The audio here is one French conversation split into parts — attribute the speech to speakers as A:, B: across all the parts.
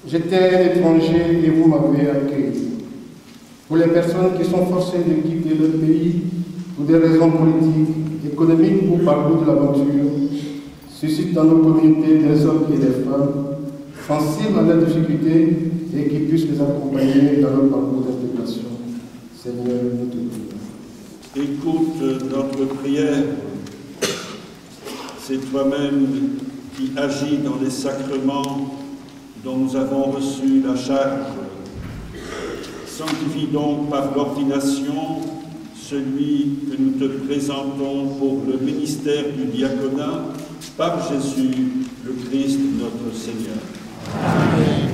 A: J'étais un étranger et vous m'avez accueilli. Pour les personnes qui sont forcées de quitter leur pays pour des raisons politiques, économiques ou par goût de l'aventure, suscite dans nos communautés des hommes et des femmes sensibles à leurs difficultés et qui puissent les accompagner dans leur parcours d'intégration. Seigneur, nous te prions.
B: Écoute notre prière. C'est toi-même qui agis dans les sacrements dont nous avons reçu la charge. Sanctifie donc par l'ordination celui que nous te présentons pour le ministère du diaconat par Jésus, le Christ notre Seigneur. Amen.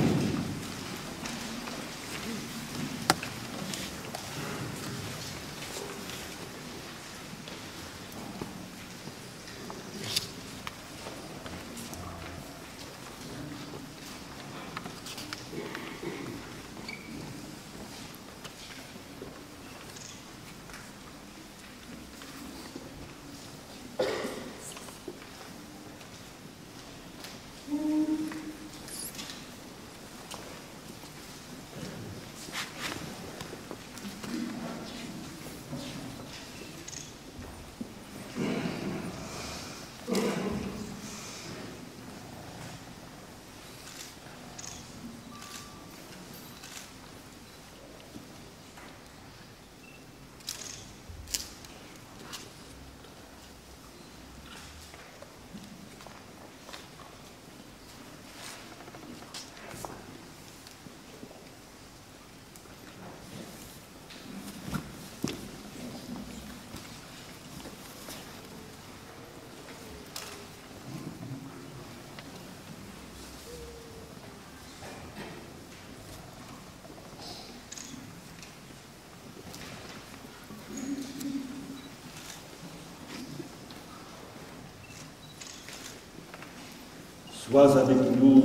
B: Sois avec nous,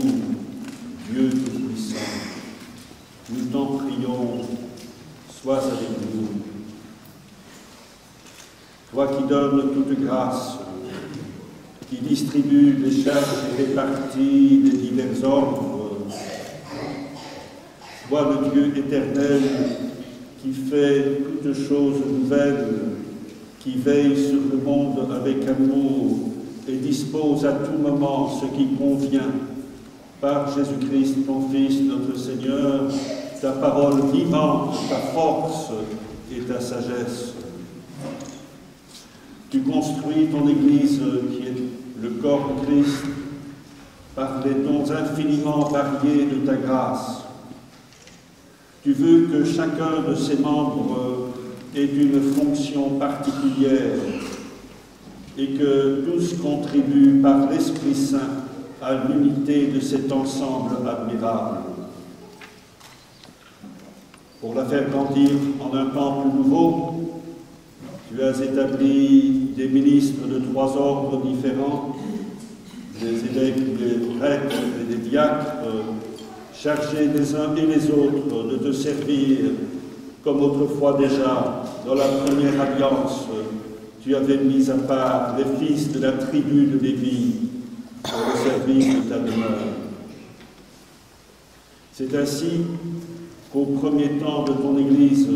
B: Dieu Tout-Puissant. Nous t'en prions, sois avec nous. Toi qui donnes toute grâce, qui distribues les charges réparties des divers ordres, toi le Dieu éternel qui fait toutes choses nouvelles, qui veille sur le monde avec amour, et dispose à tout moment ce qui convient, par Jésus-Christ, ton Fils, notre Seigneur, ta parole vivante, ta force et ta sagesse. Tu construis ton Église, qui est le corps de Christ, par les dons infiniment variés de ta grâce. Tu veux que chacun de ses membres ait une fonction particulière, et que tous contribuent par l'Esprit Saint à l'unité de cet ensemble admirable. Pour la faire grandir en un temps plus nouveau, tu as établi des ministres de 3 ordres différents, des évêques, des prêtres et des diacres, chargés les uns et les autres de te servir, comme autrefois déjà, dans la première alliance, tu avais mis à part les fils de la tribu de Lévi pour le service de ta demeure. C'est ainsi qu'au premier temps de ton Église,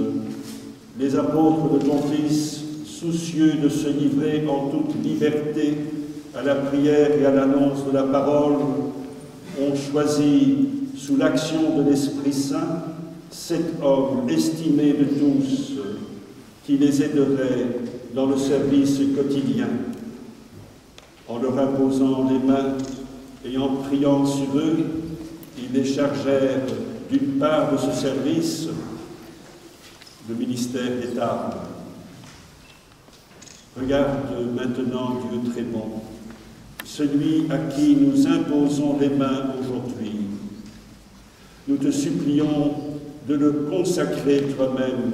B: les apôtres de ton Fils, soucieux de se livrer en toute liberté à la prière et à l'annonce de la parole, ont choisi, sous l'action de l'Esprit Saint, 7 hommes estimés de tous, qui les aideraient dans le service quotidien, en leur imposant les mains et en priant sur eux, ils les chargèrent d'une part de ce service, le ministère des armes. Regarde maintenant Dieu très bon, celui à qui nous imposons les mains aujourd'hui. Nous te supplions de le consacrer toi-même,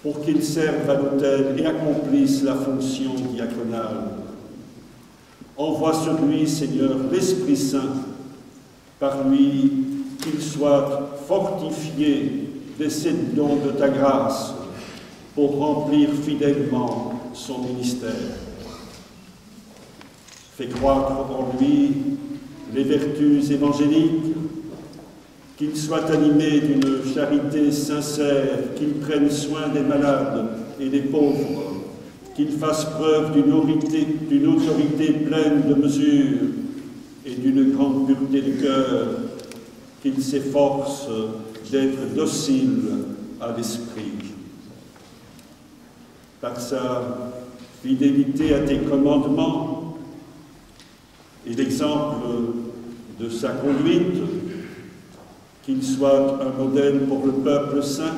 B: pour qu'il serve à l'autel et accomplisse la fonction diaconale. Envoie sur lui, Seigneur, l'Esprit Saint, par lui qu'il soit fortifié des 7 dons de ta grâce pour remplir fidèlement son ministère. Fais croître en lui les vertus évangéliques, qu'ils soient animés d'une charité sincère, qu'ils prennent soin des malades et des pauvres, qu'ils fassent preuve d'une autorité pleine de mesure et d'une grande pureté de cœur, qu'ils s'efforcent d'être dociles à l'esprit. Par sa fidélité à tes commandements et l'exemple de sa conduite, qu'il soit un modèle pour le peuple saint,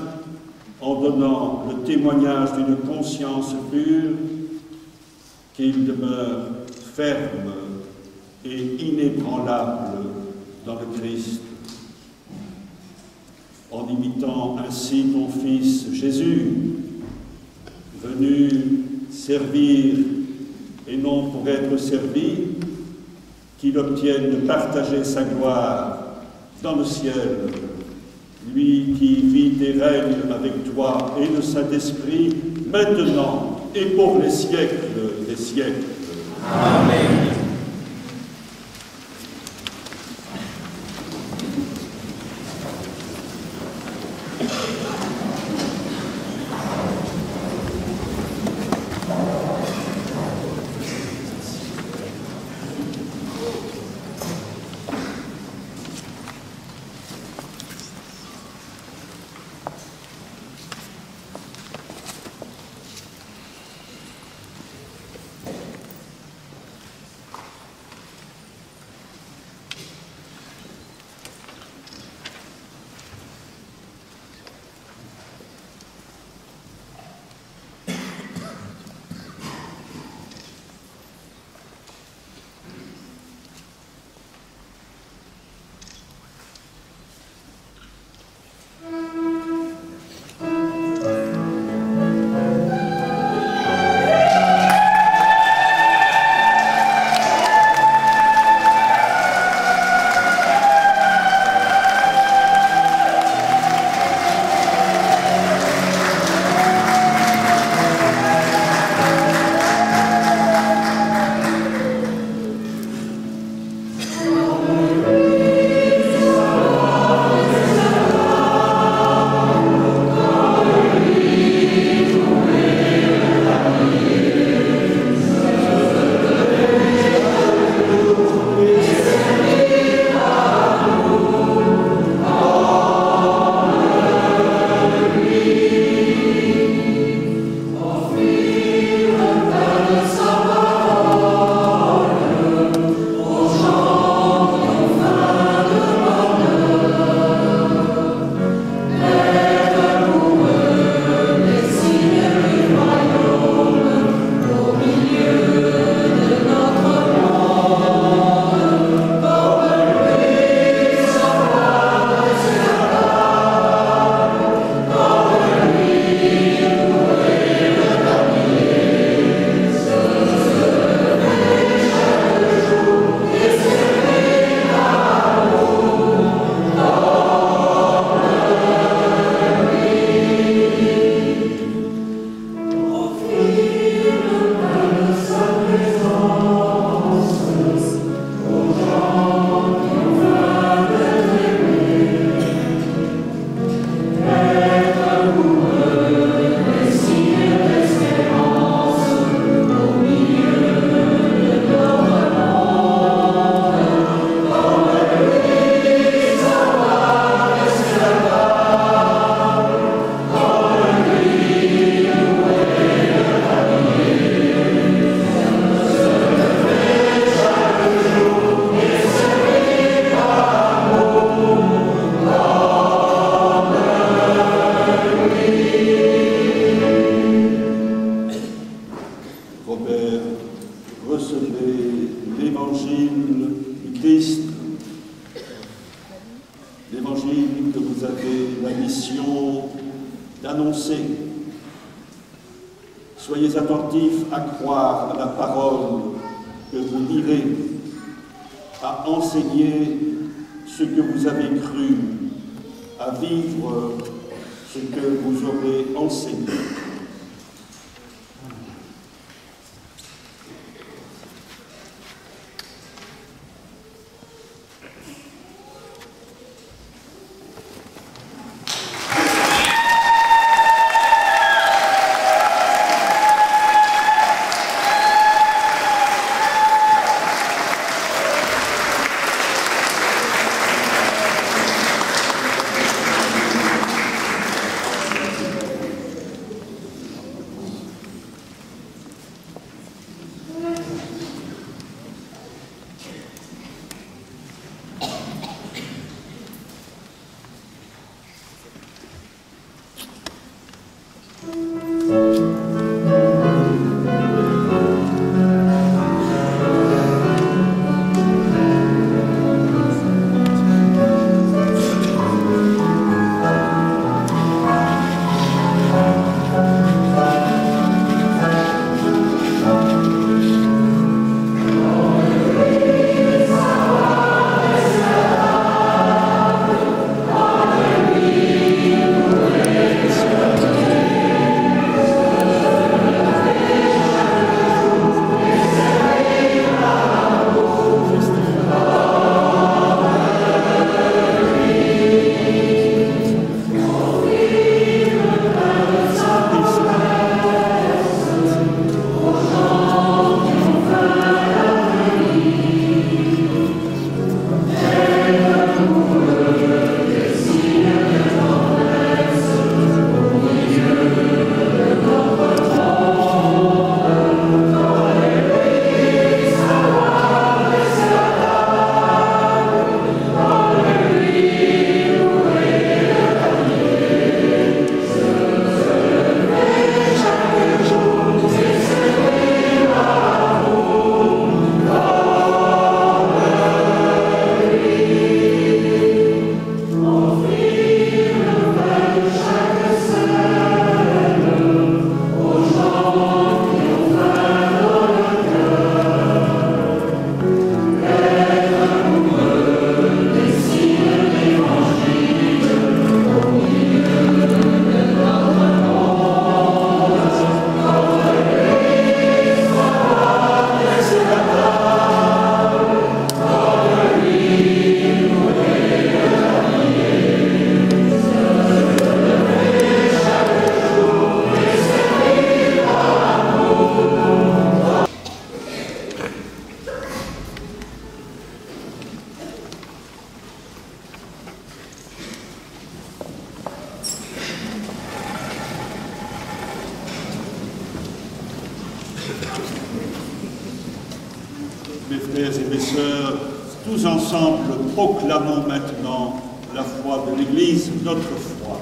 B: en donnant le témoignage d'une conscience pure, qu'il demeure ferme et inébranlable dans le Christ. En imitant ainsi ton Fils Jésus, venu servir et non pour être servi, qu'il obtienne de partager sa gloire dans le ciel, lui qui vit et règne avec toi et le Saint-Esprit, maintenant et pour les siècles des siècles.
C: Amen.
B: l'évangile que vous avez la mission d'annoncer. Soyez attentifs à croire à la parole que vous direz, à enseigner ce que vous avez cru, à vivre ce que vous aurez enseigné. frères et mes sœurs, tous ensemble proclamons maintenant la foi de l'Église, notre foi.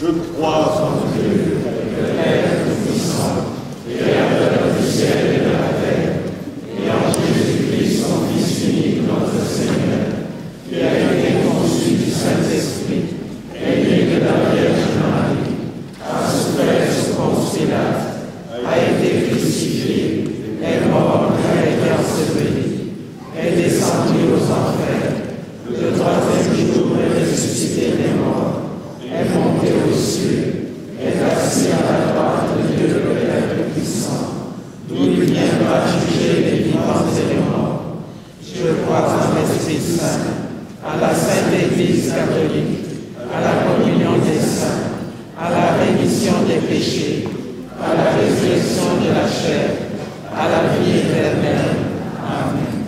B: Je crois en Dieu, le Père Tout-Puissant, Créateur du ciel et de la terre, et en Jésus-Christ, son Fils unique, notre Seigneur, qui a été conçu du Saint-Esprit, est né de la Vierge Marie, a souffert sous Ponce Pilate, a été crucifié, est mort, a été enseveli, est descendu aux enfers, le troisième jour est ressuscité des morts, est monté aux cieux, est assis à la droite de Dieu le Père Tout-Puissant, d'où il viendra juger les vivants et les morts. Je crois en l'Esprit Saint, à la Sainte Église catholique, à la communion des saints, à la rémission des péchés, à la résurrection de la chair, à la vie éternelle. Amen.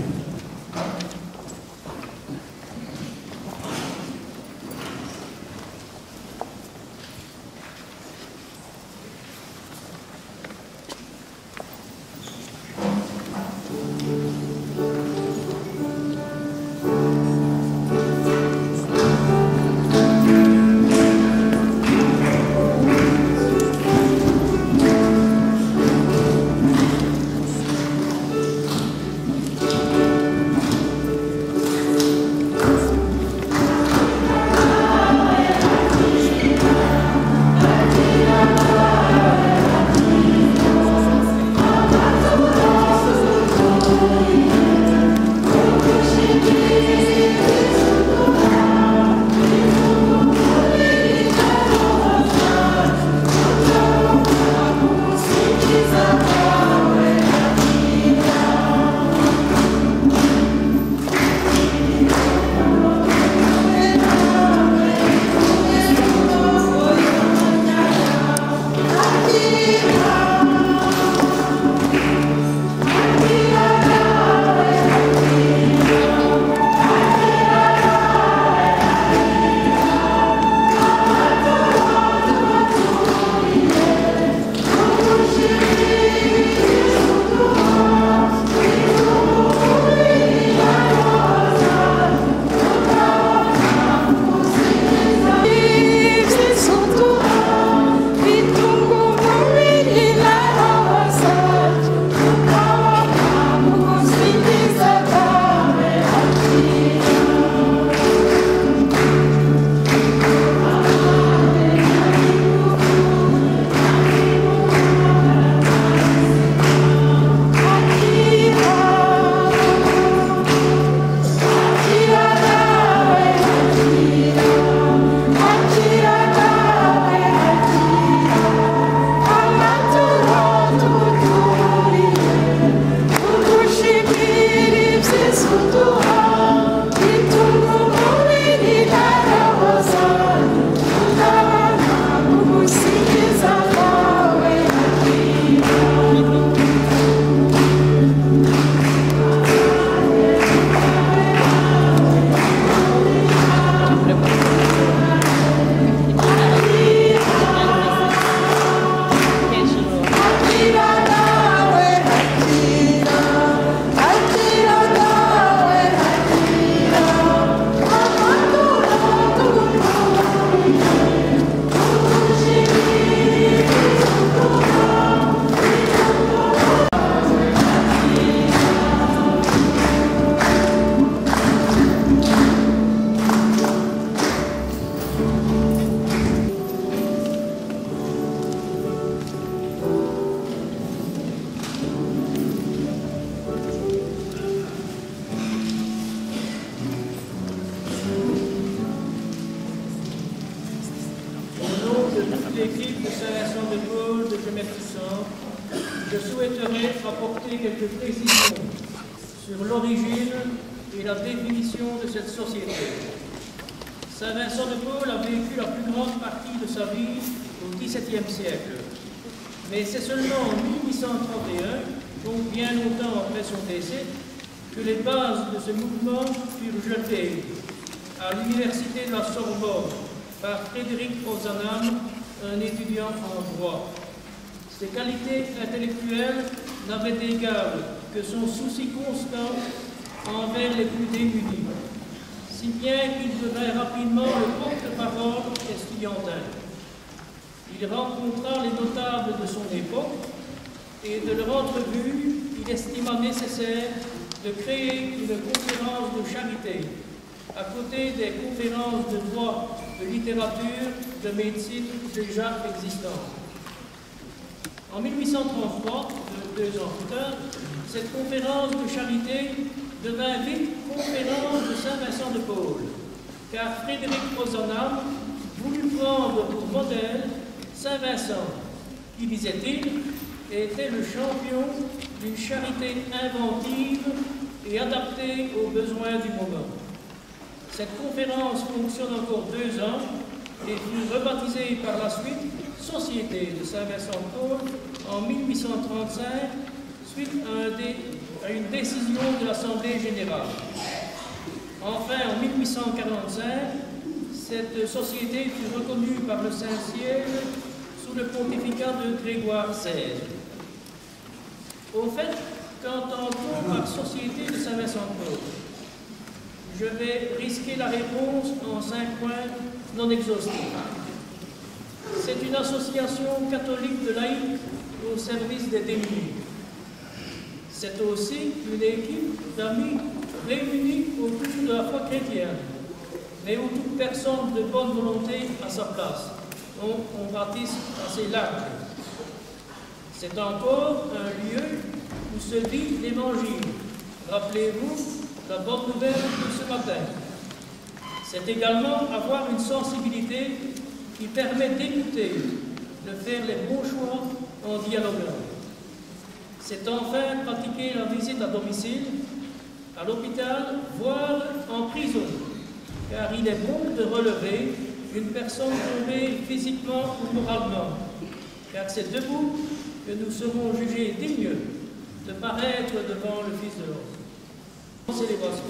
C: l'équipe de Saint-Vincent de Paul de Gemertissant, je souhaiterais apporter quelques précisions sur l'origine et la définition de cette société. Saint-Vincent de Paul a vécu la plus grande partie de sa vie au XVIIe siècle. Mais c'est seulement en 1831, donc bien longtemps après son décès, que les bases de ce mouvement furent jetées à l'université de la Sorbonne par Frédéric Ozanam, un étudiant en droit. Ses qualités intellectuelles n'avaient d'égal que son souci constant envers les plus démunis, si bien qu'il devint rapidement le porte-parole estudiantin. Il rencontra les notables de son époque et de leur entrevue, il estima nécessaire de créer une conférence de charité à côté des conférences de droit, de littérature, de médecine déjà existantes. En 1833, 2 ans plus tard, cette conférence de charité devint vite conférence de Saint-Vincent de Paul, car Frédéric Ozanam voulut prendre pour modèle Saint-Vincent, qui, disait-il, était le champion d'une charité inventive et adaptée aux besoins du moment. Cette conférence fonctionne encore 2 ans et fut rebaptisée par la suite Société de Saint-Vincent de Paul en 1835, suite à une décision de l'Assemblée générale. Enfin, en 1845, cette société fut reconnue par le Saint-Siège sous le pontificat de Grégoire XVI. Au fait, qu'entend-on par Société de Saint-Vincent de Paul? Je vais risquer la réponse en 5 points non exhaustifs. C'est une association catholique de laïcs au service des démunis. C'est aussi une équipe d'amis réunis autour de la foi chrétienne, mais où toute personne de bonne volonté a sa place. Donc, on ratisse assez large. C'est encore un lieu où se vit l'Évangile. Rappelez-vous la bonne nouvelle de ce matin. C'est également avoir une sensibilité qui permet d'écouter, de faire les bons choix en dialoguant. C'est enfin pratiquer la visite à domicile, à l'hôpital, voire en prison, car il est bon de relever une personne tombée physiquement ou moralement, car c'est debout que nous serons jugés dignes de paraître devant le Fils de l'homme. Célébration.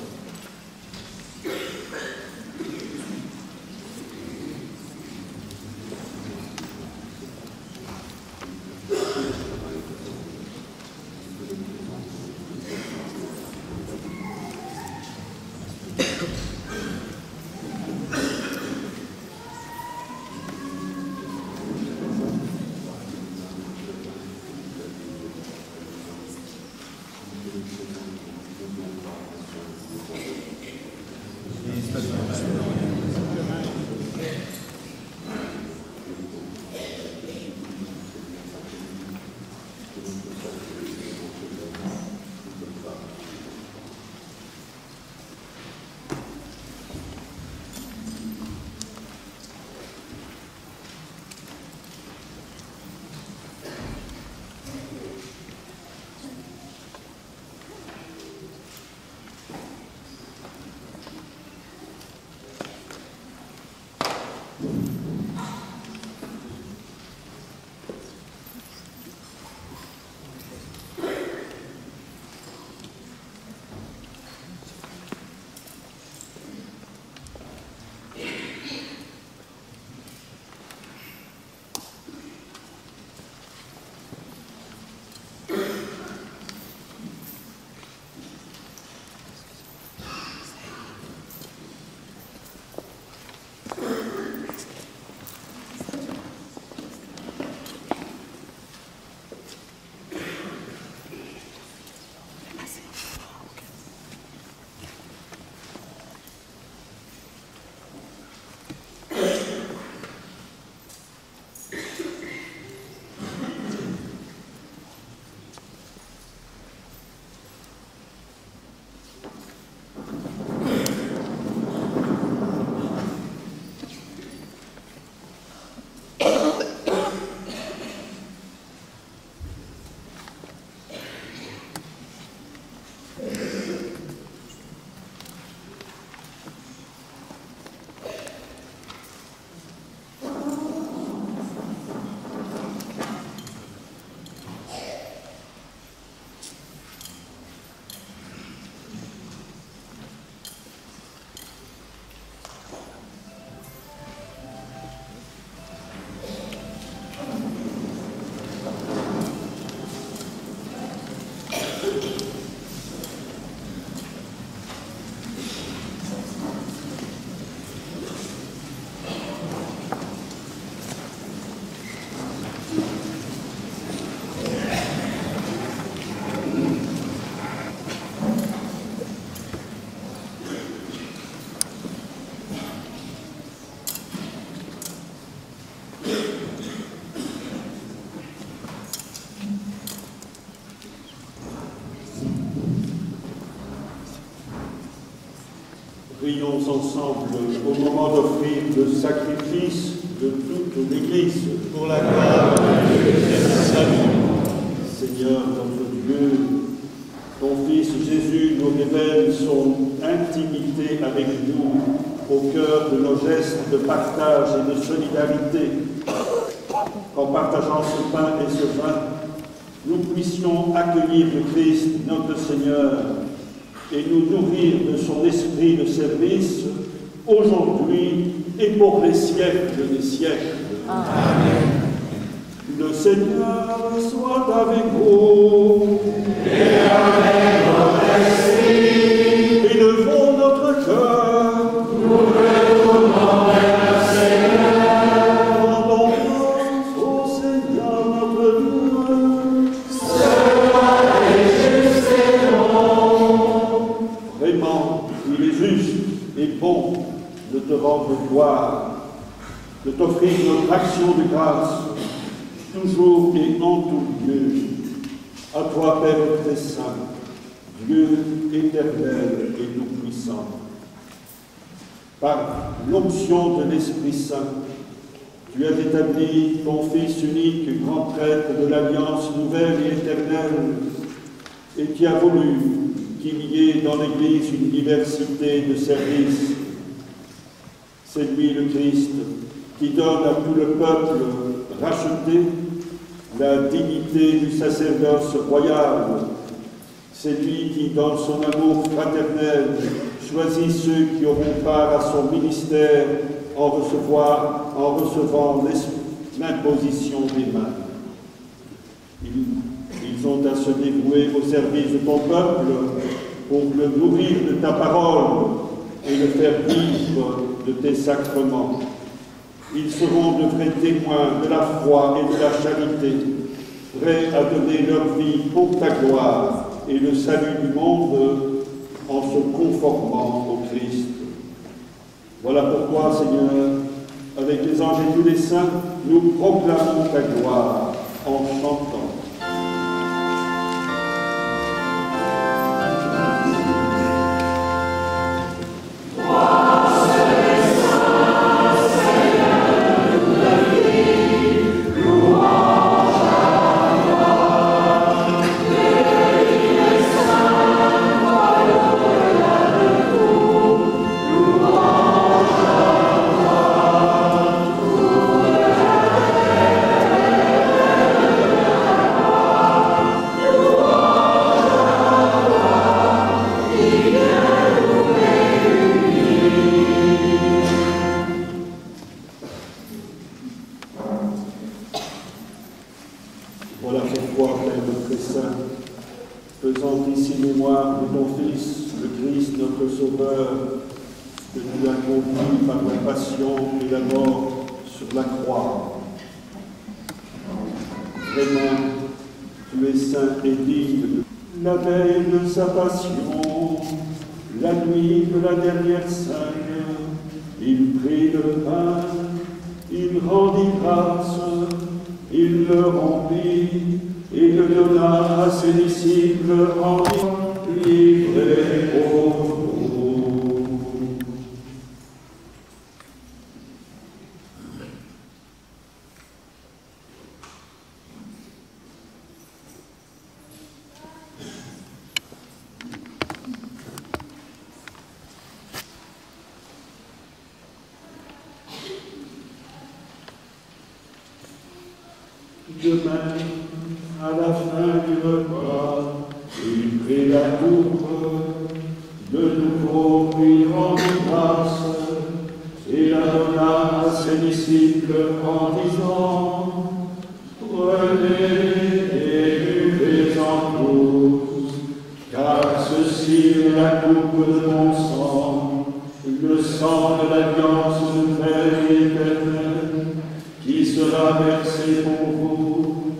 B: prions ensemble au moment d'offrir le sacrifice de toute l'Église.
D: Pour la gloire de Dieu et le salut.
B: Seigneur notre Dieu, ton Fils Jésus nous révèle son intimité avec nous au cœur de nos gestes de partage et de solidarité. En partageant ce pain et ce vin, nous puissions accueillir le Christ, notre Seigneur, et nous nourrir de son esprit de service aujourd'hui et pour les siècles des siècles.
D: Amen.
B: Le Seigneur soit avec vous.
D: Et avec votre esprit.
B: Élevons notre cœur.
D: Nous retournons vers le Seigneur.
B: Rendons grâce au Seigneur notre Dieu.
D: Cela est juste et bon.
B: Vraiment, il est juste et bon de te rendre gloire, de t'offrir notre action de grâce, toujours et en tout lieu. À toi, Père très saint, Dieu éternel et tout-puissant. Par l'onction de l'Esprit Saint, tu as établi ton Fils unique, grand prêtre de l'Alliance nouvelle et éternelle, et qui a voulu qu'il y ait dans l'Église une diversité de services. C'est lui le Christ qui donne à tout le peuple racheté la dignité du sacerdoce royal. C'est lui qui, dans son amour fraternel, choisit ceux qui auront part à son ministère en recevant l'imposition des mains. Ils ont à se dévouer au service de ton peuple pour le nourrir de ta parole et le faire vivre de tes sacrements. Ils seront de vrais témoins de la foi et de la charité, prêts à donner leur vie pour ta gloire et le salut du monde en se conformant au Christ. Voilà pourquoi, Seigneur, avec les anges et tous les saints, nous proclamons ta gloire en chantant. Voilà pourquoi, Père notre Saint, faisant ici mémoire de ton Fils, le Christ, notre Sauveur, que tu as conduit par la passion et la mort sur la croix. Vraiment, tu es saint et digne. La veille de sa passion, la nuit de la dernière scène, il prit le pain, il rendit grâce, il le remplit et le donna à ses disciples en disant, livrez pour vous. De même, à la fin du repas, il prit la coupe, de nouveau lui rendit grâce, et la donna à ses disciples en disant, prenez et buvez-en tous, car ceci est la coupe de mon sang, le sang de l'alliance nouvelle et éternelle, qui sera versé pour vous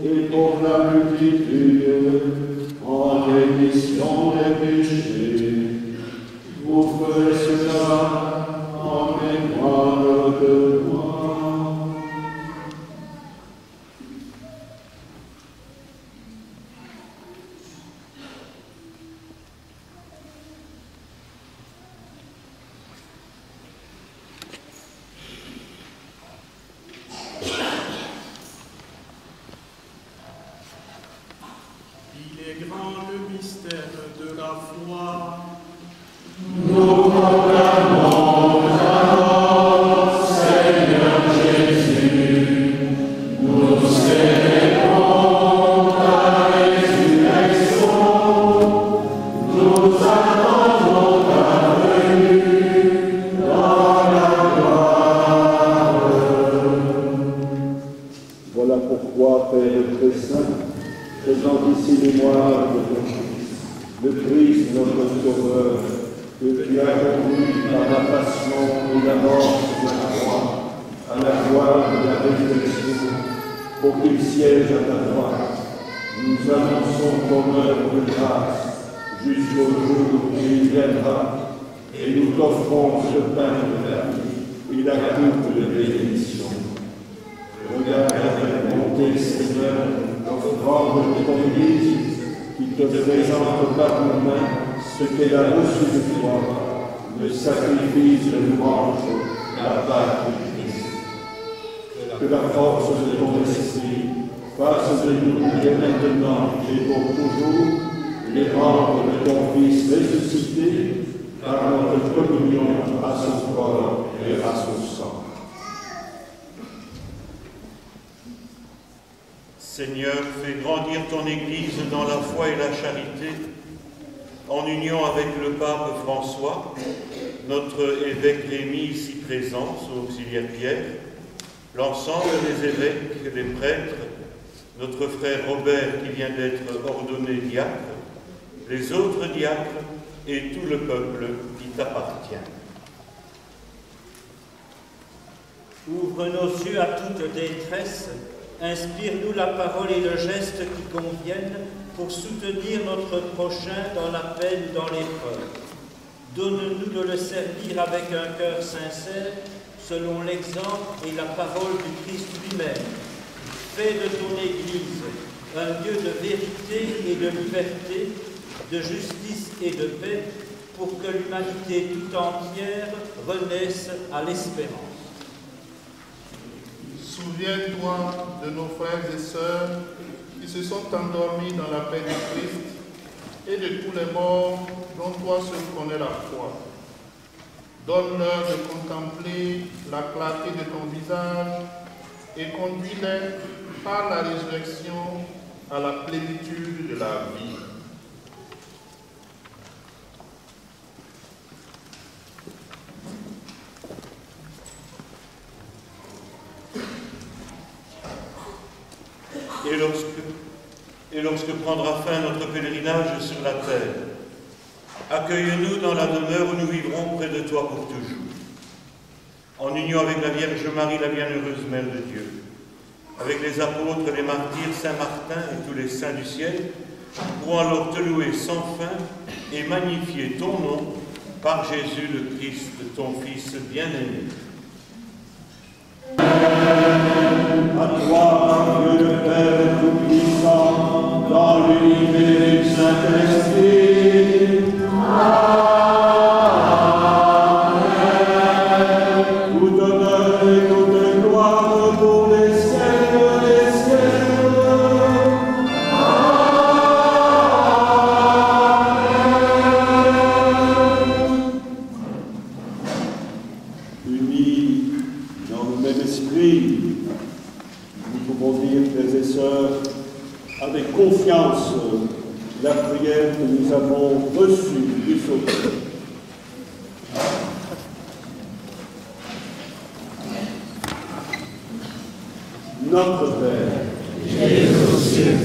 B: et pour la multitude en rémission des péchés. Vous ferez cela en mémoire de moi. Toi, Père très saint, présente ici mémoire de ton Fils, le Christ, notre Sauveur, que tu as conduit par la passion et la mort de la croix à la gloire de la résurrection, pour qu'il siège à ta droite. Nous annonçons ton œuvre de grâce jusqu'au jour où il viendra, et nous t'offrons ce pain de la vie et la coupe de bénédiction. Regarde avec bonté, Seigneur, l'offrande de ton Église, qui te présente par nos mains ce qu'elle a reçu de toi, le sacrifice de louange, la Pâque du Christ. Que la force de ton esprit fasse de nous, dès maintenant et pour toujours, les membres de ton Fils ressuscité par notre communion à son corps et à son sang.
E: Seigneur, fais grandir ton Église dans la foi et la charité, en union avec le pape François, notre évêque Rémy ici présent, sous auxiliaire Pierre, l'ensemble des évêques, des prêtres, notre frère Robert qui vient d'être ordonné diacre, les autres diacres et tout le peuple qui t'appartient.
F: Ouvre nos yeux à toute détresse, inspire-nous la parole et le geste qui conviennent pour soutenir notre prochain dans la peine, dans l'épreuve. Donne-nous de le servir avec un cœur sincère, selon l'exemple et la parole du Christ lui-même. Fais de ton Église un lieu de vérité et de liberté, de justice et de paix, pour que l'humanité tout entière renaisse à l'espérance.
G: Souviens-toi de nos frères et sœurs qui se sont endormis dans la paix du Christ et de tous les morts dont toi seul connais la foi. Donne-leur de contempler la clarté de ton visage et conduis-les par la résurrection à la plénitude de la vie.
E: Et lorsque prendra fin notre pèlerinage sur la terre, accueille-nous dans la demeure où nous vivrons près de toi pour toujours. En union avec la Vierge Marie, la bienheureuse Mère de Dieu, avec les apôtres, les martyrs, Saint Martin et tous les saints du ciel, pour alors te louer sans fin et magnifier ton nom par Jésus le Christ, ton Fils bien-aimé.
B: À toi, Dieu le Père Tout-Puissant, dans l'unité du Saint-Esprit. Amen. Tout honneur et toute gloire pour les siècles des siècles. Amen. Unis dans le même esprit, nous pouvons dire, frères et sœurs, avec confiance, la prière que nous avons reçue du Sauveur. Notre Père,
D: qui es aux cieux,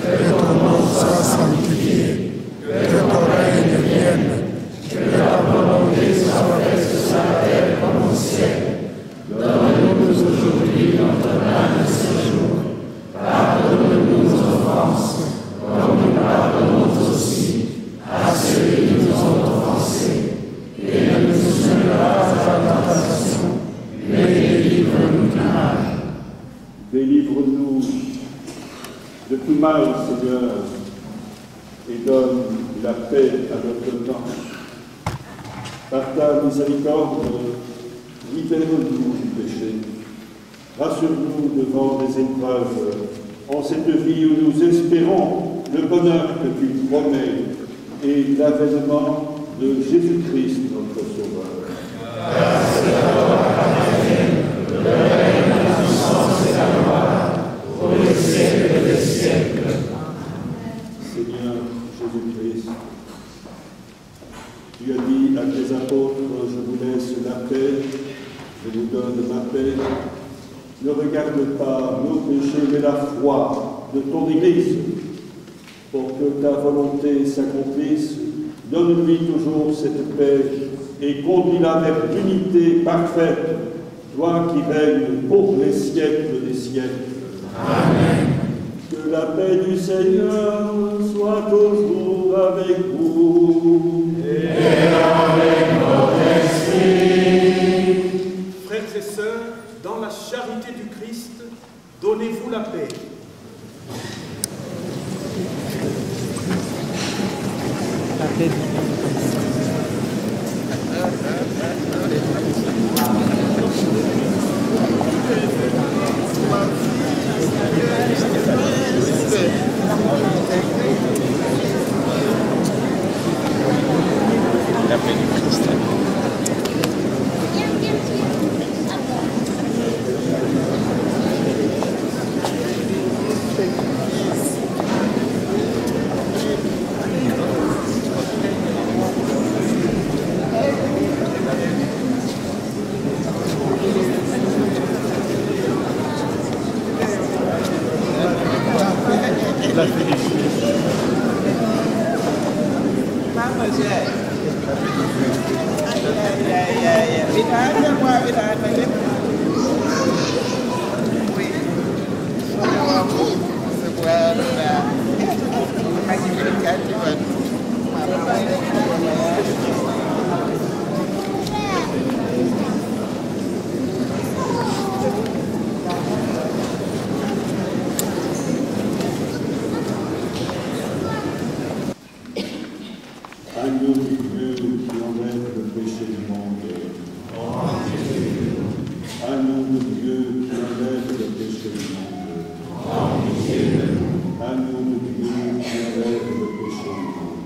D: que ton nom soit sanctifié, que ton règne vienne, que ta volonté soit faite sur la terre comme au ciel. Donne-nous aujourd'hui notre pain de ce jour. Pardonne-nous nos offenses, comme nous pardonnons aussi à ceux qui nous ont offensés. Et ne nous soumets pas à la tentation, mais délivre-nous du mal.
B: délivre-nous de tout mal, Seigneur, et donne la paix à notre temps. Par ta miséricorde, libère-nous du péché. Rassure-nous devant les épreuves, en cette vie où nous espérons le bonheur que tu promets et l'avènement de Jésus-Christ, notre Sauveur.
D: Grâce et la gloire à Dieu, le règne, la puissance et la gloire, pour les siècles des siècles.
B: Seigneur Jésus-Christ, tu as dit à tes apôtres, je vous laisse la paix, je vous donne ma paix. Ne regarde pas nos péchés, mais la foi de ton Église. Pour que ta volonté s'accomplisse, donne-lui toujours cette paix et conduis-la vers l'unité parfaite, toi qui règnes pour les siècles des siècles.
D: Amen.
B: Que la paix du Seigneur soit toujours avec vous.
D: Et avec votre esprit.
H: Frères et sœurs, dans la charité du Christ, donnez-vous la paix.
I: La paix. La paix du Christ.
B: Agneau du Dieu qui enlève le péché du monde. Agneau de Dieu qui enlève le péché du monde. Agneau de Dieu qui enlève le péché du monde.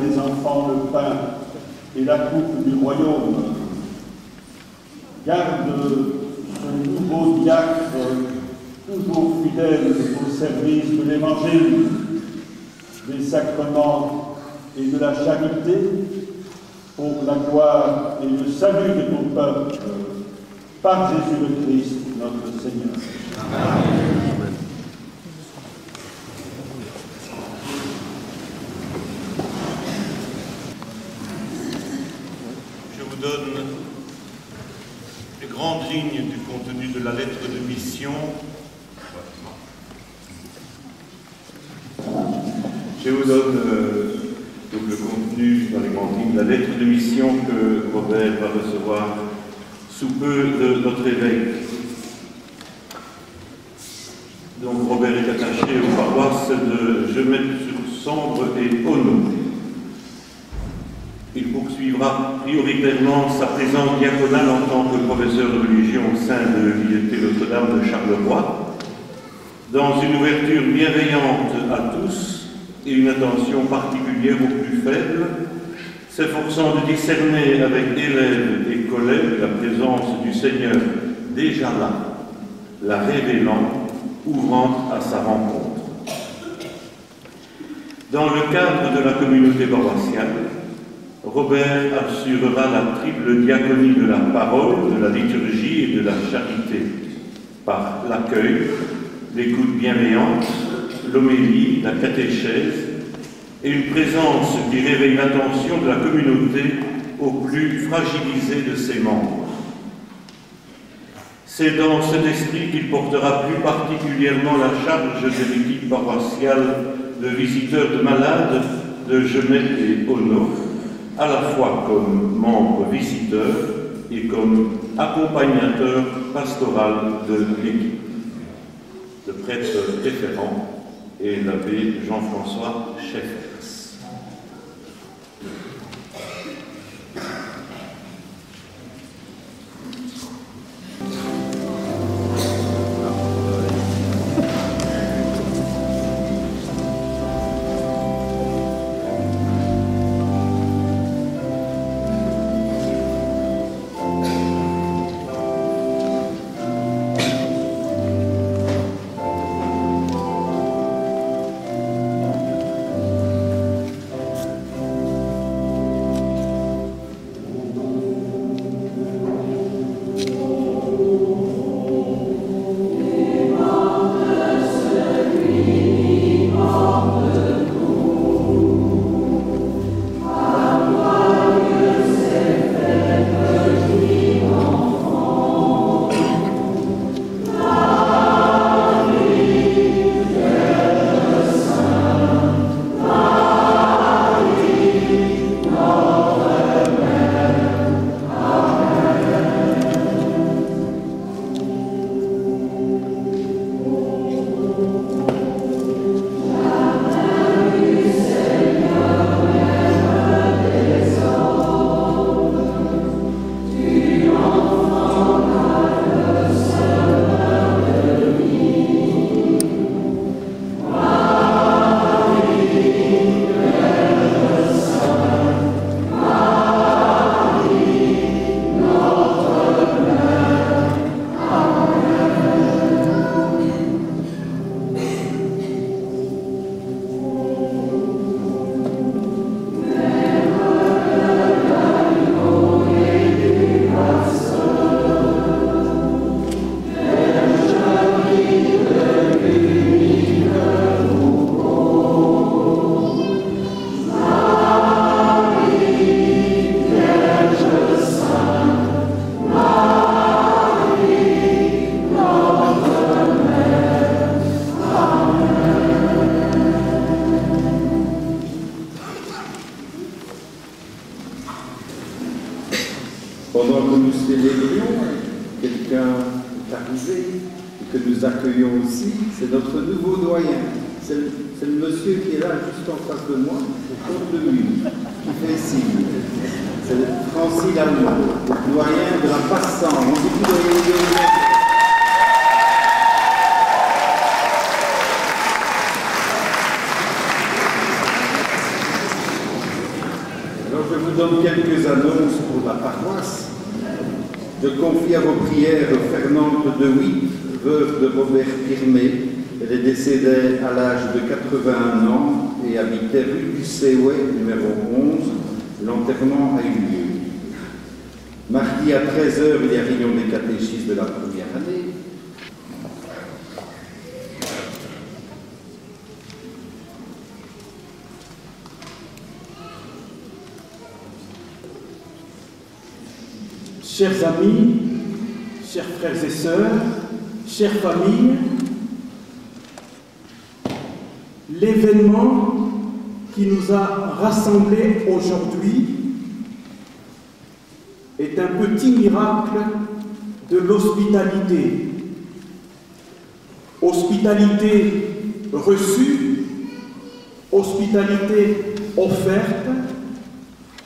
B: tes enfants le pain et la coupe du royaume. Garde ce nouveau diacre toujours fidèle au service de l'Évangile, des sacrements et de la charité, pour la gloire et le salut de ton peuple, par Jésus le Christ, notre Seigneur. Amen.
E: Je vous donne les grandes lignes du contenu de la lettre de mission. Je vous donne donc le contenu dans les grandes lignes de la lettre de mission que Robert va recevoir sous peu de notre évêque. Donc Robert est attaché aux paroisses de Gemette-sur-Sambre et Auneau. Il poursuivra prioritairement sa présence diaconale en tant que professeur de religion au sein de l'IET Notre-Dame de Charleroi, dans une ouverture bienveillante à tous et une attention particulière aux plus faibles, s'efforçant de discerner avec élèves et collègues la présence du Seigneur déjà là, la révélant, ouvrant à sa rencontre. Dans le cadre de la communauté paroissiale, Robert assurera la triple diaconie de la parole, de la liturgie et de la charité, par l'accueil, l'écoute bienveillante, l'homélie, la catéchèse et une présence qui réveille l'attention de la communauté aux plus fragilisés de ses membres. C'est dans cet esprit qu'il portera plus particulièrement la charge de l'équipe paroissiale de visiteurs de malades de Gemette et Auneau, à la fois comme membre visiteur et comme accompagnateur pastoral de l'équipe. Le prêtre référent est l'abbé Jean-François Scheffers.
J: Pendant que nous célébrions, quelqu'un est arrivé et que nous accueillons aussi, c'est notre nouveau doyen. C'est le monsieur qui est là juste en face de moi, au compte de lui, qui fait signe. C'est Francis Lallemand, le doyen de la Passant. On dit plus doyen. donne quelques annonces pour la paroisse. Je confie à vos prières Fernande de Witt, veuve de Robert Pirmé. Elle est décédée à l'âge de 81 ans et habitait rue du Séouet, numéro 11. L'enterrement a eu lieu. Mardi à 13h, il y a réunion des catéchistes de la première année.
H: Chers amis, chers frères et sœurs, chères familles, l'événement qui nous a rassemblés aujourd'hui est un petit miracle de l'hospitalité. Hospitalité reçue, hospitalité offerte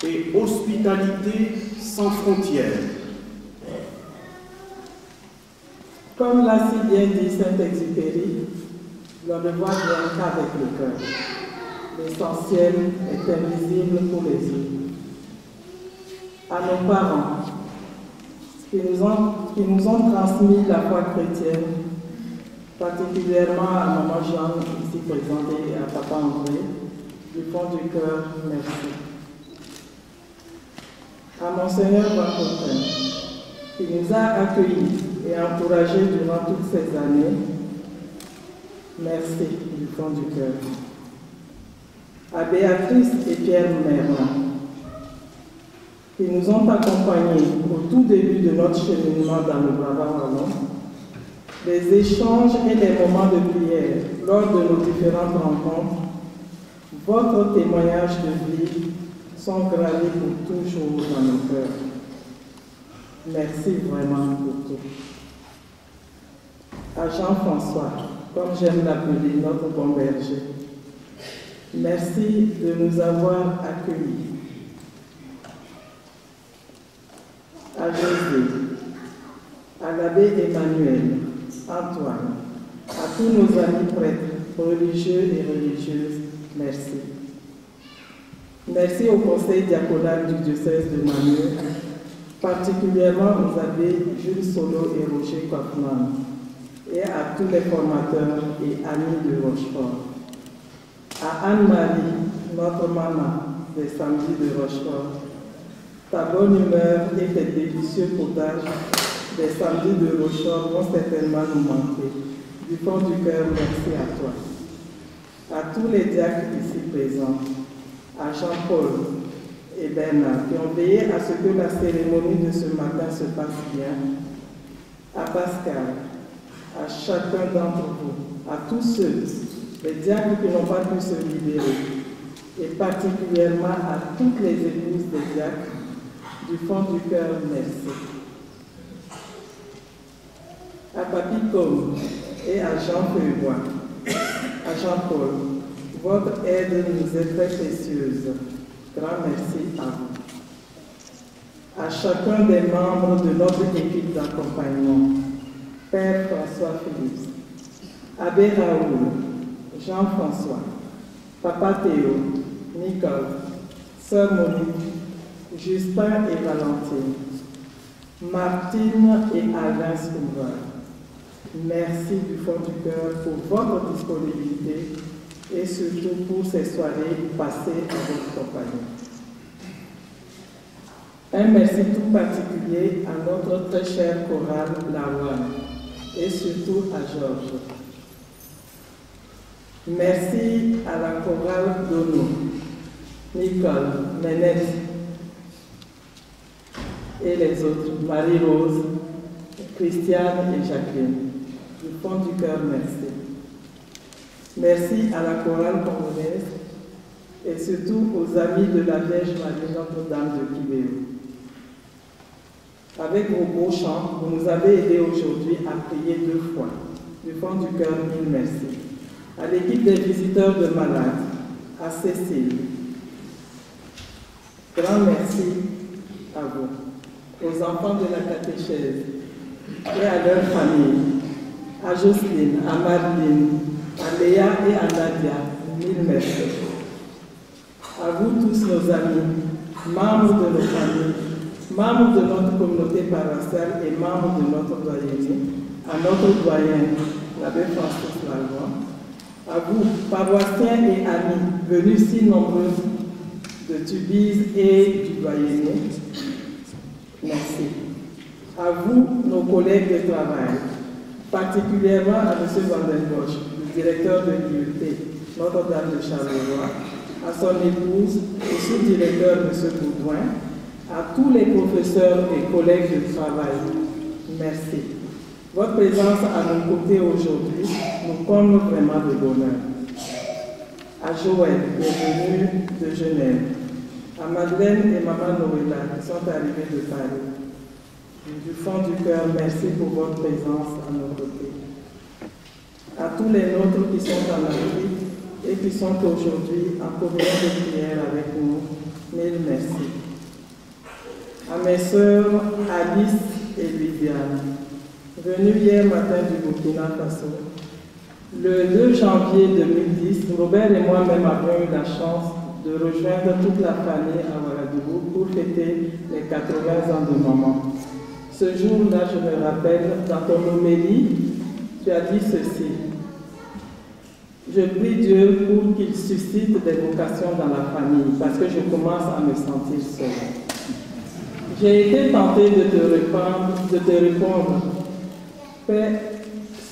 H: et hospitalité sans frontières.
K: Comme l'a si bien dit Saint-Exupéry, l'on ne voit bien qu'avec le cœur. L'essentiel est invisible pour les yeux. À nos parents, qui nous ont transmis la foi chrétienne, particulièrement à Maman Jeanne, ici présentée, et à Papa André, du fond du cœur, merci. À Monseigneur Vacotin, qui nous a accueillis et encouragés durant toutes ces années, merci du fond du cœur. À Béatrice et Pierre Merlin, qui nous ont accompagnés au tout début de notre cheminement dans le Brabant wallon, les échanges et les moments de prière lors de nos différentes rencontres, votre témoignage de vie sont gravés pour toujours dans nos cœurs. Merci vraiment pour tout. À Jean-François, comme j'aime l'appeler, notre bon berger, merci de nous avoir accueillis. À José, à l'abbé Emmanuel, Antoine, à tous nos amis prêtres, religieux et religieuses, merci. Merci au conseil diaconal du diocèse de Namur, particulièrement aux abbés Jules Solo et Roger Kaufmann, et à tous les formateurs et amis de Rochefort. À Anne-Marie, notre maman des samedis de Rochefort, ta bonne humeur et tes délicieux potages des samedis de Rochefort vont certainement nous manquer. Du fond du cœur, merci à toi. À tous les diacres ici présents, à Jean-Paul et Bernard qui ont veillé à ce que la cérémonie de ce matin se passe bien, à Pascal, à chacun d'entre vous, à tous ceux, les diacres qui n'ont pas pu se libérer, et particulièrement à toutes les épouses des diacres, du fond du cœur, merci. À Papi Com et à Jean Feuillois, à Jean-Paul, votre aide nous est très précieuse. Grand merci à vous. À chacun des membres de notre équipe d'accompagnement, Père François Philippe, Abbé Raoul, Jean-François, Papa Théo, Nicole, Sœur Monique, Justin et Valentine, Martine et Alain Scouvreur. Merci du fond du cœur pour votre disponibilité et surtout pour ces soirées passées en votre compagnie. Un merci tout particulier à notre très chère chorale Laouane et surtout à Georges. Merci à la chorale Dono, Nicole, Ménette et les autres, Marie-Rose, Christiane et Jacqueline. Du fond du cœur, merci. Merci à la chorale congolaise et surtout aux amis de la Vierge Marie Notre-Dame de Kibéo. Avec vos beaux chants, vous nous avez aidés aujourd'hui à prier 2 fois. Du fond du cœur, mille merci. À l'équipe des visiteurs de malades, à Cécile, grand merci à vous. Aux enfants de la catéchèse et à leur famille, à Jocelyne, à Marlene, à Léa et à Nadia, mille merci. À vous tous nos amis, membres de nos familles, membres de notre communauté paroissiale et membres de notre doyenné, à notre doyen, l'abbé Francis Lavoie, à vous, paroissiens et amis, venus si nombreux de Tubize et du doyenné, merci. À vous, nos collègues de travail, particulièrement à M. Vandenbosch, le directeur de l'IUT, Notre-Dame de Charleroi, à son épouse, au sous-directeur M. Boudouin, à tous les professeurs et collègues de travail, merci. Votre présence à nos côtés aujourd'hui nous comble vraiment de bonheur. À Joël, bienvenue de Genève, à Madeleine et Maman Noëlla qui sont arrivées de Paris. Du fond du cœur, merci pour votre présence à nos côtés. À tous les nôtres qui sont en Afrique et qui sont aujourd'hui en communion de prière avec nous, mille merci. À mes sœurs Alice et Lydiane, venues hier matin du Burkina Faso, le 2 janvier 2010, Robert et moi-même avons eu la chance de rejoindre toute la famille à Ouagadougou pour fêter les 80 ans de maman. Ce jour-là, je me rappelle, dans ton homélie, tu as dit ceci. Je prie Dieu pour qu'il suscite des vocations dans la famille, parce que je commence à me sentir seule. J'ai été tentée de te répondre, Père,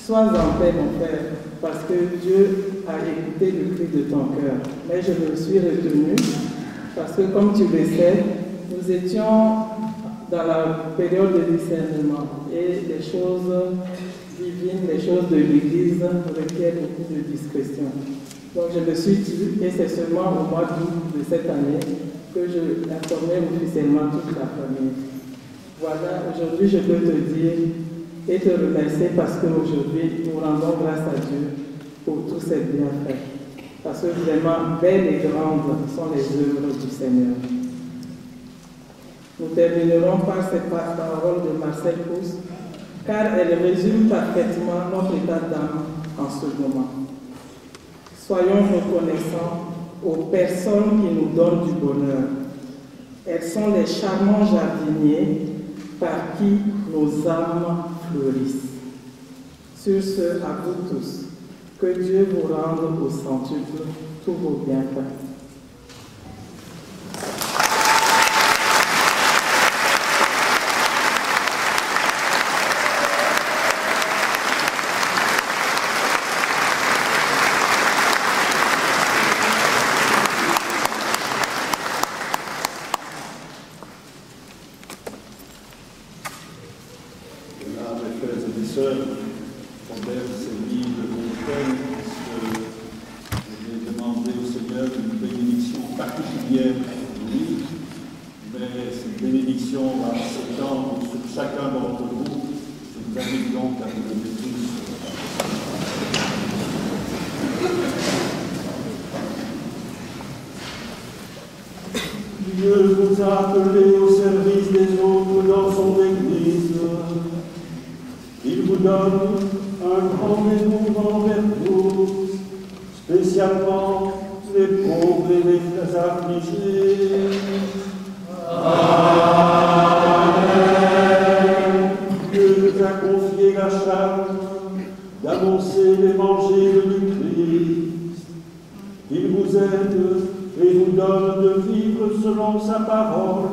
K: sois en paix, mon frère, parce que Dieu a écouté le cri de ton cœur. Mais je me suis retenue, parce que comme tu le sais, nous étions dans la période de discernement et les choses divines, les choses de l'Église requièrent beaucoup de discrétion. Donc je me suis dit, et c'est seulement au mois d'août de cette année que je informais officiellement toute la famille. Voilà, aujourd'hui je peux te dire et te remercier parce qu'aujourd'hui nous rendons grâce à Dieu pour tous ces bienfaits. Parce que vraiment, belles et grandes sont les œuvres du Seigneur. Nous terminerons par cette parole de Marcel Proust, car elle résume parfaitement notre état d'âme en ce moment. Soyons reconnaissants aux personnes qui nous donnent du bonheur. Elles sont les charmants jardiniers par qui nos âmes fleurissent. Sur ce, à vous tous, que Dieu vous rende au centuple tous vos bienfaits.
B: Dieu vous a appelé au service des autres dans son Église. Il vous donne un grand dévouement vers tous, spécialement les pauvres et les affligés. Amen. Dieu nous a confié la charge d'annoncer l'évangile du Christ. Il vous aide et vous donne de vivre selon sa parole,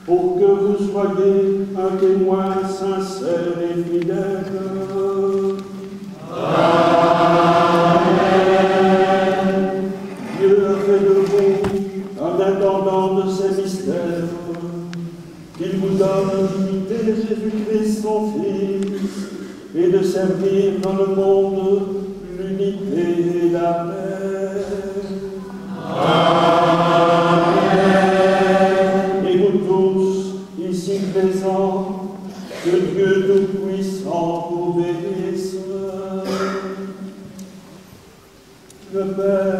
B: pour que vous soyez un témoin sincère et fidèle. Amen. Dieu a fait de vous un intendant de ses mystères. Il vous donne d'imiter Jésus-Christ son Fils et de servir dans le monde l'unité et la paix. Amen. Et vous tous, ici présents, que Dieu Tout-Puissant vous bénisse. Le Père,